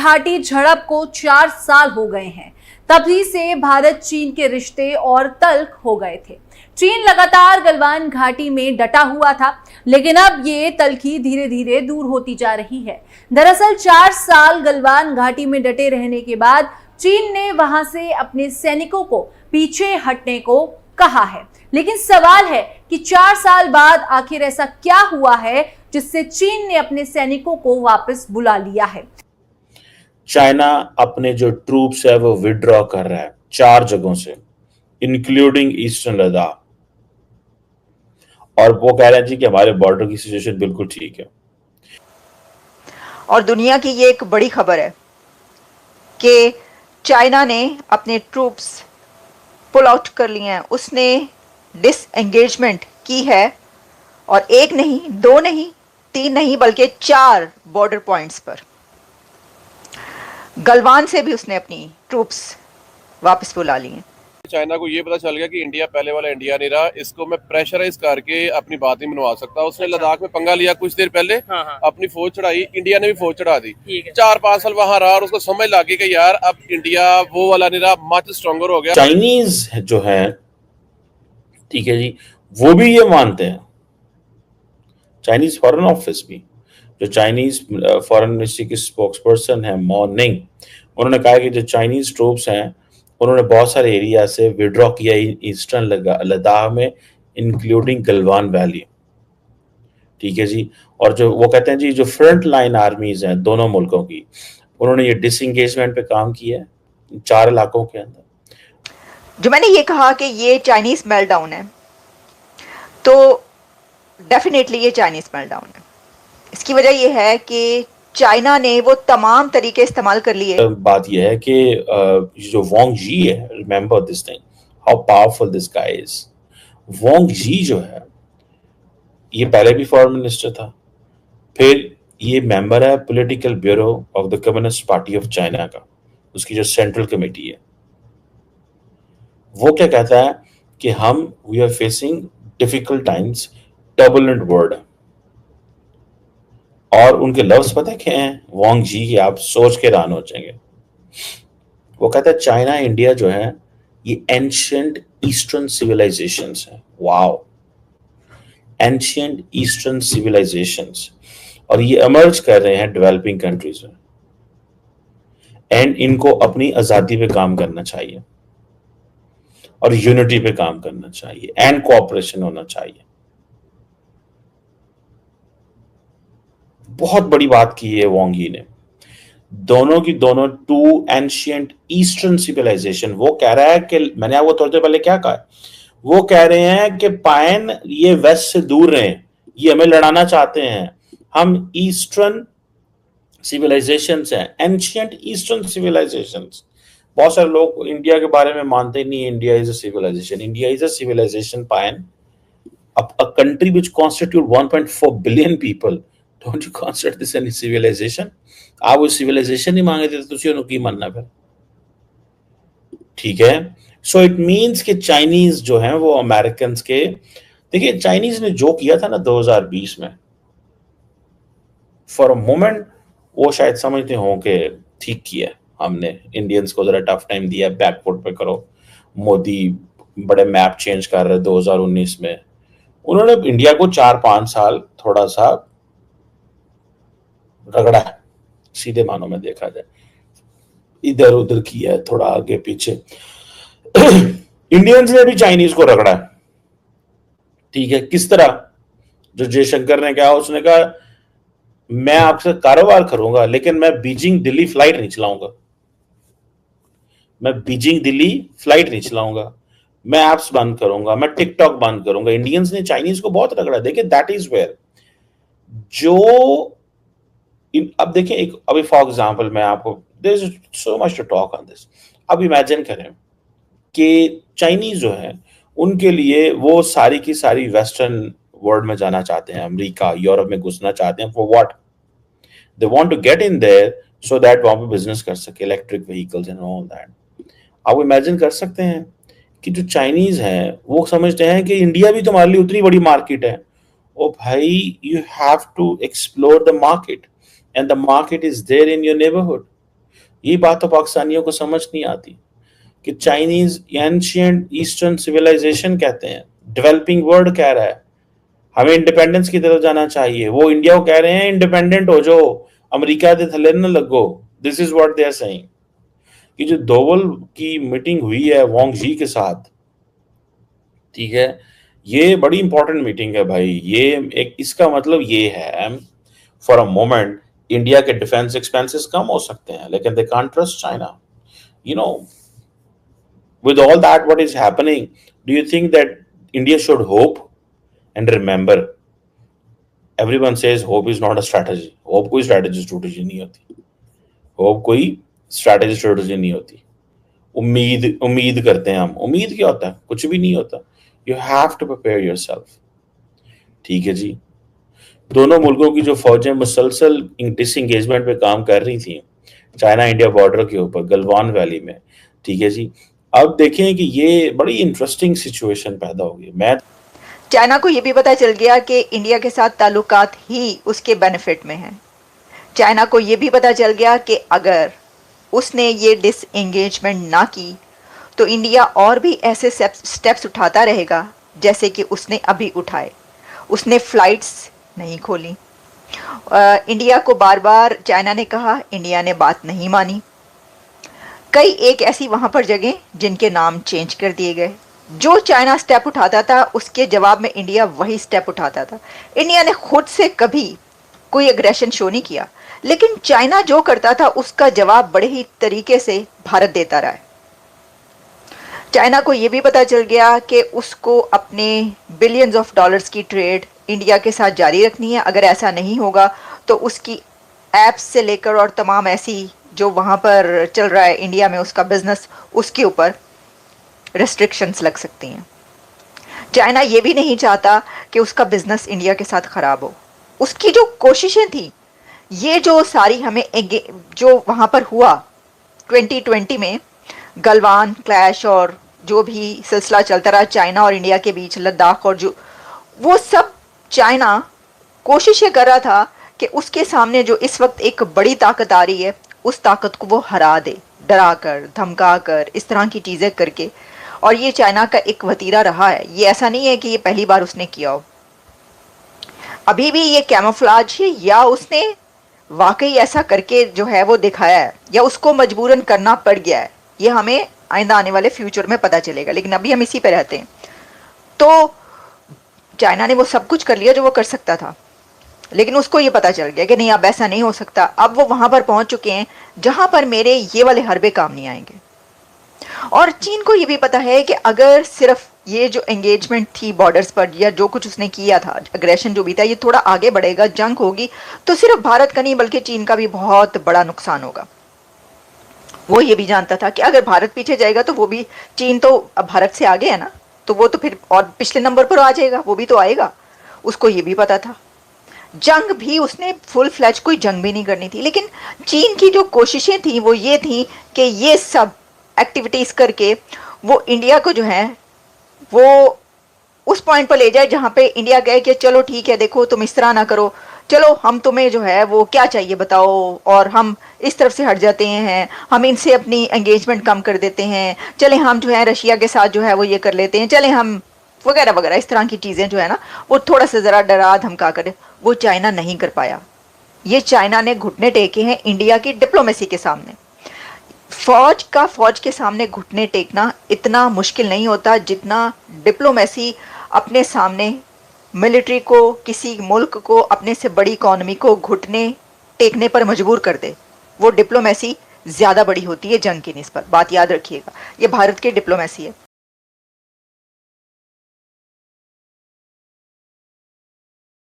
घाटी झड़प को 4 साल हो गए हैं। तभी से भारत चीन के रिश्ते और तल्ख हो गए थे। चीन लगातार गलवान घाटी में डटा हुआ था, लेकिन अब ये तल्खी धीरे धीरे दूर होती जा रही है। दरअसल 4 साल गलवान घाटी में डटे रहने के बाद चीन ने वहां से अपने सैनिकों को पीछे हटने को कहा है। लेकिन सवाल है कि 4 साल बाद आखिर ऐसा क्या हुआ है जिससे चीन ने अपने सैनिकों को वापस बुला लिया है। चाइना अपने जो ट्रूप्स है वो विड्रॉ कर रहा है 4 जगहों से, इंक्लूडिंग ईस्टर्न लद्दाख, और वो कह रहे हैं जी कि हमारे बॉर्डर की सिचुएशन बिल्कुल ठीक है। और दुनिया की ये एक बड़ी खबर है कि चाइना ने अपने ट्रूप्स पुल आउट कर लिए हैं, उसने डिसएंगेजमेंट की है, और 1 नहीं, 2 नहीं, 3 नहीं, बल्कि 4 बॉर्डर पॉइंट्स पर। गलवान से भी उसने अपनी ट्रूप्स वापस बुला ली हैं। चाइना को ये पता चल गया कि इंडिया पहले वाला इंडिया नहीं रहा, इसको मैं प्रेशराइज करके अपनी बात नहीं मनवा सकता। उसने लद्दाख में पंगा लिया कुछ देर पहले, अपनी फौज चढ़ाई, इंडिया ने भी फौज चढ़ा दी, 4-5 साल वहां रहा और उसको समझ लगी कि यार अब इंडिया वो वाला नहीं रहा, मच स्ट्रॉन्गर हो गया। चाइनीज जो है, ठीक है जी, वो भी ये मानते हैं, चाइनीज फॉरेन ऑफिस भी, जो चाइनीज फॉरेन मिनिस्ट्री की स्पोक्सपर्सन है मॉर्निंग, उन्होंने कहा कि जो चाइनीज ट्रूप्स हैं उन्होंने बहुत सारे एरिया से विड्रॉ किया ईस्टर्न लद्दाख में, इंक्लूडिंग गलवान वैली, ठीक है जी। और जो वो कहते हैं जी, जो फ्रंट लाइन आर्मीज हैं दोनों मुल्कों की, उन्होंने ये डिसएंगेजमेंट पे काम किया है 4 इलाकों के अंदर। जो मैंने ये कहा कि ये चाइनीज मेल्टडाउन है, तो डेफिनेटली ये चाइनीज मेल्टडाउन है। इसकी वजह यह है कि चाइना ने वो तमाम तरीके इस्तेमाल कर लिए। बात यह है कि जो वोंग जी है, remember this thing, how powerful this guy is. Wong ji जो है, ये पहले भी फॉरेन मिनिस्टर था, फिर ये मेंबर है political bureau of the communist party of China का, उसकी जो सेंट्रल कमेटी है। वो क्या कहता है कि we are facing difficult times, turbulent world, और उनके लफ्ज पता क्या हैं वोंग जी की, आप सोच के हैरान हो जाएंगे। वो कहता है चाइना इंडिया जो है ये एंशिएंट ईस्टर्न सिविलाइजेशंस है। वाओ, एंशिएंट ईस्टर्न सिविलाइजेशंस, और ये इमर्ज कर रहे हैं डेवलपिंग कंट्रीज में, एंड इनको अपनी आजादी पे काम करना चाहिए और यूनिटी पे काम करना चाहिए एंड कोऑपरेशन होना चाहिए। बहुत बड़ी बात की है वोंगी ने, दोनों की दोनों 2 एंशिएंट ईस्टर्न सिविलाइजेशन। वो कह रहा है कि मैंने आपको थोड़ी देर पहले क्या कहा, वो कह रहे हैं कि पायन ये वेस्ट से दूर रहे, ये हमें लड़ाना चाहते हैं, हम ईस्टर्न सिविलाइजेशंस हैं, एंशिएंट ईस्टर्न सिविलाइजेशंस। बहुत सारे लोग इंडिया के बारे में मानते नहीं, India is a civilisation. India is a civilisation पायन, a country which constitute 1.4 billion people. Don't you consider this any civilization? आप वो civilization ही मांगे थे तो तुसी उन्होंने की मानना फिर, ठीक है। So it means कि चाइनीज जो हैं वो अमेरिकन्स के, देखिए चाइनीज ने जो किया था ना 2020 में, फॉर अ मोमेंट वो शायद समझते हो कि ठीक किया, हमने इंडियंस को जरा टफ टाइम दिया, बैकफुट पे करो, मोदी बड़े मैप चेंज कर रहे 2019 में। उन्होंने इंडिया को 4-5 साल थोड़ा सा रगड़ा है, सीधे मानों में देखा जाए, इधर उधर किया है, थोड़ा आगे पीछे। इंडियंस ने भी चाइनीज को रगड़ा है, ठीक है। किस तरह, जो जयशंकर ने कहा, उसने कहा मैं आपसे कारोबार करूंगा लेकिन मैं बीजिंग दिल्ली फ्लाइट नहीं चलाऊंगा, मैं बीजिंग दिल्ली फ्लाइट नहीं चलाऊंगा, मैं ऐप्स बंद करूंगा, मैं टिकटॉक बंद करूंगा। इंडियंस ने चाइनीज को बहुत रगड़ा। देखिए दैट इज वेयर जो अब देखिए एक, अभी फॉर एग्जांपल मैं आपको, there is so much to talk on this. अब इमेजिन करें कि चाइनीज जो है उनके लिए वो सारी की सारी वेस्टर्न वर्ल्ड में जाना चाहते हैं, अमेरिका यूरोप में घुसना चाहते हैं। For what? They want to get in there so that वहां पे बिजनेस कर सके, electric vehicles and all that. आप इमेजिन कर सकते हैं कि जो चाइनीज हैं वो समझते हैं कि इंडिया भी तुम्हारे लिए उतनी बड़ी मार्केट है। ओ भाई, you have to explore the market and the market is there in your neighbourhood. ये बात तो पाकिस्तानियों को समझ नहीं आती कि चाइनीज एंशिएंट ईस्टर्न सिविलाइजेशन कहते हैं, डेवलपिंग वर्ल्ड कह रहा है हमें इंडिपेंडेंस की तरफ जाना चाहिए, वो इंडिया को कह रहे हैं इंडिपेंडेंट हो जाओ, अमेरिका के थले न लगो। This is what they are saying. कि जो दोवल की मीटिंग हुई है वांग जी के साथ, ठीक है, ये बड़ी इंपॉर्टेंट मीटिंग है भाई। ये एक इसका मतलब ये है फॉर अ मोमेंट इंडिया के डिफेंस एक्सपेंसेस कम हो सकते हैं, लेकिन they can't trust China. You know, with all that what is happening, do you think that India should hope? And remember, everyone says hope is not a strategy. Hope कोई strategy नहीं होती। Hope कोई strategy नहीं होती। उम्मीद करते हैं हम। उम्मीद क्या होता है? कुछ भी नहीं होता। You have to prepare yourself. ठीक है जी। दोनों मुल्कों की जो फौजें मुसलसल डिसएंगेजमेंट पे काम कर रही थी चाइना इंडिया बॉर्डर के ऊपर गलवान वैली में, ठीक है जी, अब देखें कि ये बड़ी इंटरेस्टिंग सिचुएशन पैदा होगी। मैं चाइना को ये भी पता चल गया कि इंडिया के साथ ताल्लुकात ही उसके बेनिफिट में हैं। चाइना को ये भी पता चल गया कि अगर उसने ये डिसएंगेजमेंट ना की तो इंडिया और भी ऐसे स्टेप्स उठाता रहेगा जैसे कि उसने अभी उठाए। उसने फ्लाइट्स नहीं खोली। इंडिया को बार बार चाइना ने कहा, इंडिया ने बात नहीं मानी। कई एक ऐसी वहाँ पर जगह जिनके नाम चेंज कर दिए गए। जो चाइना स्टेप उठाता था उसके जवाब में इंडिया वही स्टेप उठाता था। इंडिया ने खुद से कभी कोई एग्रेशन शो नहीं किया, लेकिन चाइना जो करता था उसका जवाब बड़े ही तरीके से भारत देता रहा है। चाइना को यह भी पता चल गया कि उसको अपने बिलियंस ऑफ डॉलर्स की ट्रेड इंडिया के साथ जारी रखनी है। अगर ऐसा नहीं होगा तो उसकी ऐप्स से लेकर और तमाम ऐसी जो वहाँ पर चल रहा है इंडिया में उसका बिजनेस, उसके ऊपर रेस्ट्रिक्शंस लग सकती हैं। चाइना ये भी नहीं चाहता कि उसका बिजनेस इंडिया के साथ ख़राब हो। उसकी जो कोशिशें थी, ये जो सारी हमें जो वहाँ पर हुआ 2020 में गलवान क्लैश और जो भी सिलसिला चलता रहा चाइना और इंडिया के बीच, लद्दाख और जो वो सब चाइना कोशिशें कर रहा था कि उसके सामने जो इस वक्त एक बड़ी ताकत आ रही है उस ताकत को वो हरा दे, डरा कर, धमका कर, इस तरह की चीज़ें करके। और ये चाइना का एक वतीरा रहा है। ये ऐसा नहीं है कि ये पहली बार उसने किया हो। अभी भी ये कैमोफ्लाज है या उसने वाकई ऐसा करके जो है वो दिखाया है या उसको मजबूरन करना पड़ गया है, ये हमें आइंदा आने वाले फ्यूचर में पता चलेगा। लेकिन अभी हम इसी पे रहते हैं। तो चाइना ने वो सब कुछ कर लिया जो वो कर सकता था, लेकिन उसको ये पता चल गया कि नहीं अब ऐसा नहीं हो सकता। अब वो वहां पर पहुंच चुके हैं जहां पर मेरे ये वाले हरबे काम नहीं आएंगे। और चीन को ये भी पता है कि अगर सिर्फ ये जो एंगेजमेंट थी बॉर्डर्स पर या जो कुछ उसने किया था, अग्रेशन जो भी था, ये थोड़ा आगे बढ़ेगा, जंग होगी, तो सिर्फ भारत का नहीं बल्कि चीन का भी बहुत बड़ा नुकसान होगा। वो ये भी जानता था कि अगर भारत पीछे जाएगा तो वो भी, चीन तो अब भारत से आगे है ना, तो वो तो फिर और पिछले नंबर पर आ जाएगा, वो भी तो आएगा। उसको ये भी पता था। जंग भी उसने फुल फ्लैज कोई जंग भी नहीं करनी थी, लेकिन चीन की जो कोशिशें थी वो ये थी कि ये सब एक्टिविटीज करके वो इंडिया को जो है वो उस पॉइंट पर ले जाए जहां पे इंडिया कहे कि चलो ठीक है, देखो तुम इस तरह ना करो, चलो हम तुम्हें जो है वो क्या चाहिए बताओ, और हम इस तरफ से हट जाते हैं, हम इनसे अपनी एंगेजमेंट कम कर देते हैं, चले हम जो है रशिया के साथ जो है वो ये कर लेते हैं, चले हम वगैरह वगैरह, इस तरह की चीज़ें जो है ना वो थोड़ा सा ज़रा डरा धमका कर। वो चाइना नहीं कर पाया। ये चाइना ने घुटने टेके हैं इंडिया की डिप्लोमेसी के सामने। फौज के सामने घुटने टेकना इतना मुश्किल नहीं होता जितना डिप्लोमेसी अपने सामने मिलिट्री को, किसी मुल्क को, अपने से बड़ी इकॉनमी को घुटने टेकने पर मजबूर कर दे। वो डिप्लोमेसी ज़्यादा बड़ी होती है जंग की निस्बत। बात याद रखिएगा, ये भारत की डिप्लोमेसी है।